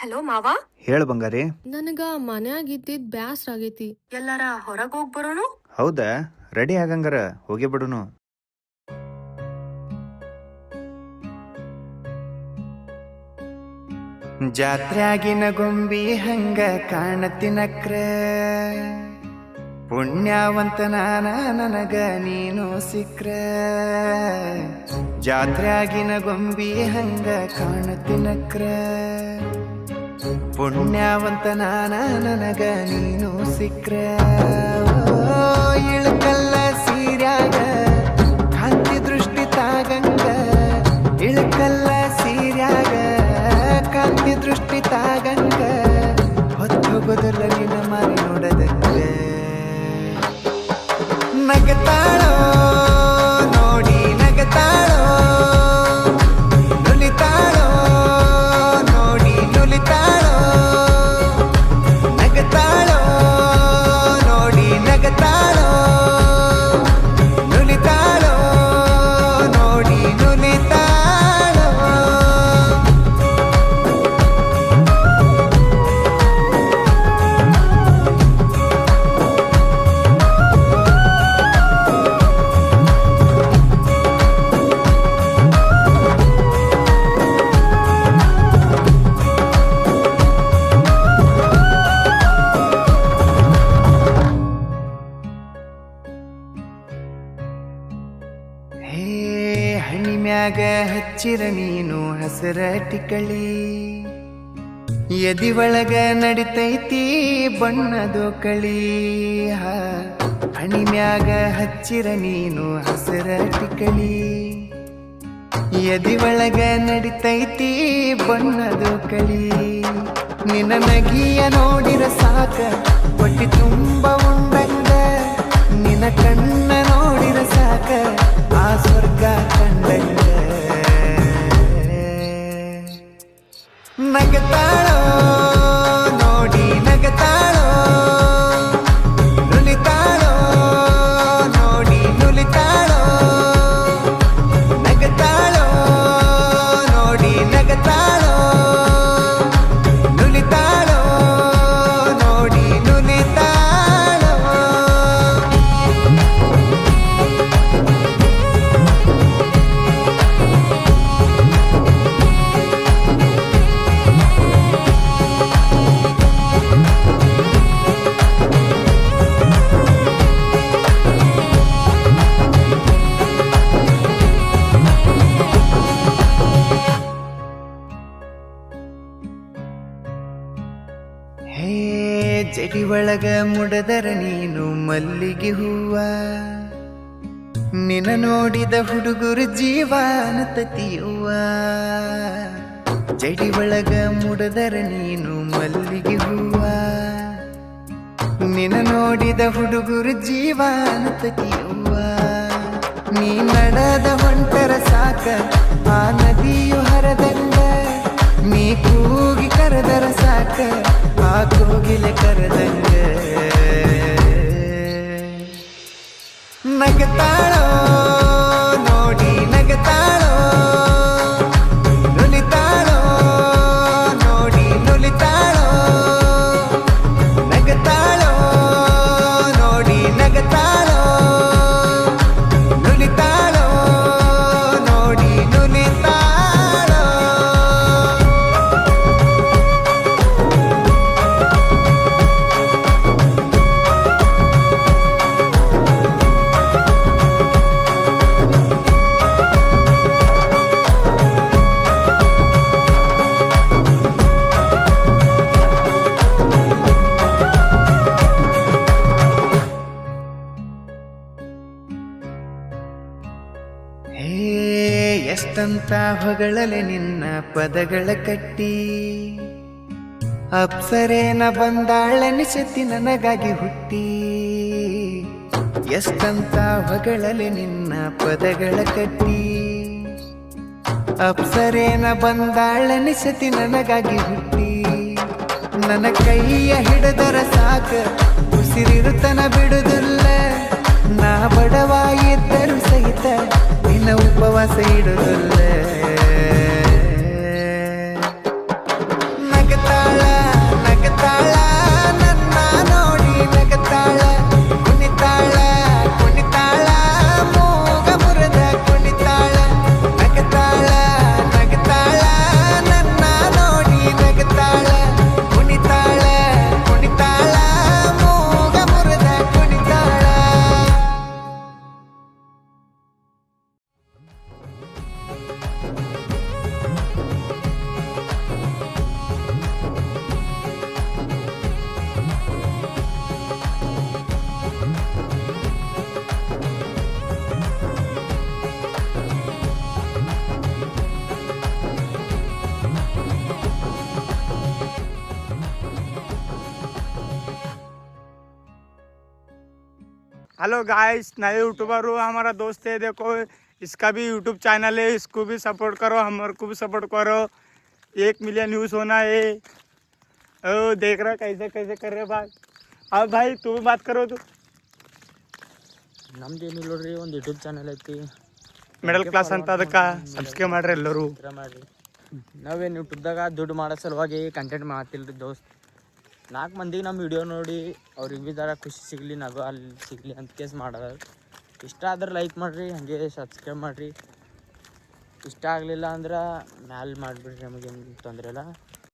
Hello ಮಾವಾ. ಹೇಳು ಬಂಗಾರಿ. ನನಗ ಮನ್ಯಾಗಿದ್ದಿದ್ ಬ್ಯಾಸ್ರ ಆಗೈತಿ. ಎಲ್ಲಾರ ಹೊರಗ್ ಹೋಗ್ ಬರೋನು? ಹೌದಾ, ರೆಡಿ ಆಗಂಗಾರ ಹೋಗಿ ಬಿಡುನು. ಜಾತ್ರ್ಯಾಗಿನ ಗೊಂಬಿ ಹಂಗ ಕಾಣತಿನಕ್ರ, ಪುಣ್ಯವಂತ ನಾನ ನನಗ ನೀನು ಸಿಕ್ರ. ಜಾತ್ರ್ಯಾಗಿನ ಗೊಂಬಿ ಹಂಗ ಕಾಣತಿನಕ್ರ, ಪುಣ್ಯವಂತ ನಾನ ನನಗ ನೀನು ಸಿಕ್ರ. ಇಳಕಲ್ಲ ಸೀರ್ಯಾಗ ಕಾಂತಿ ದೃಷ್ಟಿ ತಾಗಂಗ, ಇಳಕಲ್ಲ ಸೀರ್ಯಾಗ ಕಾಂತಿ ದೃಷ್ಟಿ ತಾಗಂಗ, ಹೊತ್ತು ಬದಲಿನ ಮಾರಿ ನೋಡದಂಗ. ನಗತಾಳೋ ನೋಡಿ ನಗತಾಳೋ, ನುಲಿತಾಳೋ ನೋಡಿ ನುಲಿತಾಳೋ, ನಗತಾಳೋ ನೋಡಿ ನಗತಾಳೋ, ನುಲಿತಾಳೋ ನೋಡಿ ನುಲಿತಾಳೋ. ಹಣಿಮ್ಯಾಗ ಹಚ್ಚಿರ ನೀನು ಹಸರ ಟಿಕಳಿ, ಎದಿ ಒಳಗ ನಡಿತೈತಿ ಬಣ್ಣದೋ ಕಳಿ. ಹಣಿಮ್ಯಾಗ ಹಚ್ಚಿರ ನೀನು ಹಸರ ಟಿಕಳಿ, ಎದಿ ಒಳಗ ನಡಿತೈತಿ ಬಣ್ಣದೋ ಕಳಿ. ನಿನ್ನ ನಗಿಯ ನೋಡಿರ ಸಾಕ ಹೊಟ್ಟಿ ತುಂಬ ಉಂಡಂಗ, ನಿನ್ನ ಕಣ್ಣ ನೋಡಿರ ಸಾಕ ಆ ಸ್ವರ್ಗ ಕಂಡಂಗ. ನಗತಾಳೋ ನೋಡಿ ನಗತಾಳೋ, ನುಲಿತಾಳೋ ನೋಡಿ ನುಲಿತಾಳೋ, ನಗತಾಳೋ ನೋಡಿ ನಗತಾಳೋ, ನುಲಿತಾಳೋ ನೋಡಿ ನುಲಿತಾಳೋ. ಹೇ ಜಡಿ ಒಳಗ ಮುಡದರ ನೀನು ಮಲ್ಲಿಗೆ ಹೂವ, ನಿನ್ನ ನೋಡಿದ ಹುಡುಗರು ಜೀವನ ತತಿಯುವ. ಜಡಿ ಒಳಗ ಮುಡದರ ನೀನು ಮಲ್ಲಿಗೆ ಹೂವ, ನಿನ್ನ ನೋಡಿದ ಹುಡುಗರು ಜೀವನ ತತಿಯುವ. ನೀ ನಡೆದ ಹೊಂಟರ ಸಾಕ ಆ ನದಿಯು ಹರದಂಗ, ನೀ ಕೂಗಿ ಕರೆದರ ಸಾಕ ಆ ಕೋಗಿಲೆ ಕರೆದಂಗ. ನಗತಾಳೋ ನೋಡಿ ನಗತಾಳೋ, ನುಲಿತಾಳೋ ನೋಡಿ ನುಲಿತಾಳೋ, ನಗತಾಳೋ ನೋಡಿ ನಗತಾಳೋ, ನುಲಿತಾಳೋ ನೋಡಿ ನುಲಿತಾಳೋ. ಹೇ ಎಷ್ಟಂತ ಹೊಗಳಲೆ ನಿನ್ನ ಪದಗಳ ಕಟ್ಟಿ, ಅಪ್ಸರೇನ ಬಂದಾಳನಿಸತಿ ನನಗಾಗಿ ಹುಟ್ಟಿ. ಎಷ್ಟಂತ ಹೊಗಳಲೆ ನಿನ್ನ ಪದಗಳ ಕಟ್ಟಿ, ಅಪ್ಸರೇನ ಬಂದಾಳನಿಸತಿ ನನಗಾಗಿ ಹುಟ್ಟಿ. ನನ್ನ ಕೈಯ ಹಿಡಿದರ ಸಾಕ ಉಸಿರಿರುತನ ಬಿಡುದಿಲ್ಲ, ನಾ ಬಡವಾಗಿದ್ದರು ಸಹಿತ ನಿನ್ನ ಉಪವಾಸ ಇಡುದಿಲ್ಲ. ನಗತಾ हेलो गाइस, नए यूट्यूबर हूँ, हमारा दोस्त है, देखो इसका भी यूट्यूब चैनल है, इसको भी सपोर्ट करो, हमारे को भी सपोर्ट करो। 1 मिलियन व्यूज होना है। ओ देख रहा कैसे कैसे कर रहे भाई। अब भाई तू भी बात करो। तू ನಮ್ದೇನಿಲ್ಲ ನೋಡ್ರಿ, ಒಂದು ಯೂಟ್ಯೂಬ್ ಚಾನಲ್ ಐತಿ, ಮಿಡಲ್ ಕ್ಲಾಸ್ ಅಂತ ಅದಕ್ಕೆ ಸಬ್ಸ್ಕ್ರೈಬ್ ಮಾಡ್ರಿ ಎಲ್ಲರೂ. ಮಾಡ್ರಿ. ನಾವೇನು ಯೂಟ್ಯೂಬ್ದಾಗ ದುಡ್ಡು ಮಾಡೋ ಸಲುವಾಗಿ ಕಂಟೆಂಟ್ ಮಾಡ್ತಿಲ್ರಿ ದೋಸ್ತ್. 4 ಮಂದಿಗೆ ನಮ್ಮ ವಿಡಿಯೋ ನೋಡಿ ಅವ್ರಿಗೆ ಭೀ ಜರ ಖುಷಿ ಸಿಗಲಿ, ನಗು ಅಲ್ಲಿ ಸಿಗಲಿ ಅಂತ ಕೇಸ್ ಮಾಡೋದು. ಇಷ್ಟ ಆದ್ರೆ ಲೈಕ್ ಮಾಡಿರಿ, ಹಾಗೆ ಸಬ್ಸ್ಕ್ರೈಬ್ ಮಾಡಿರಿ. ಇಷ್ಟ ಆಗಲಿಲ್ಲ ಅಂದ್ರೆ ಮ್ಯಾಲೆ ಮಾಡಿಬಿಡ್ರಿ, ನಮಗೇನು ತೊಂದರೆ ಇಲ್ಲ.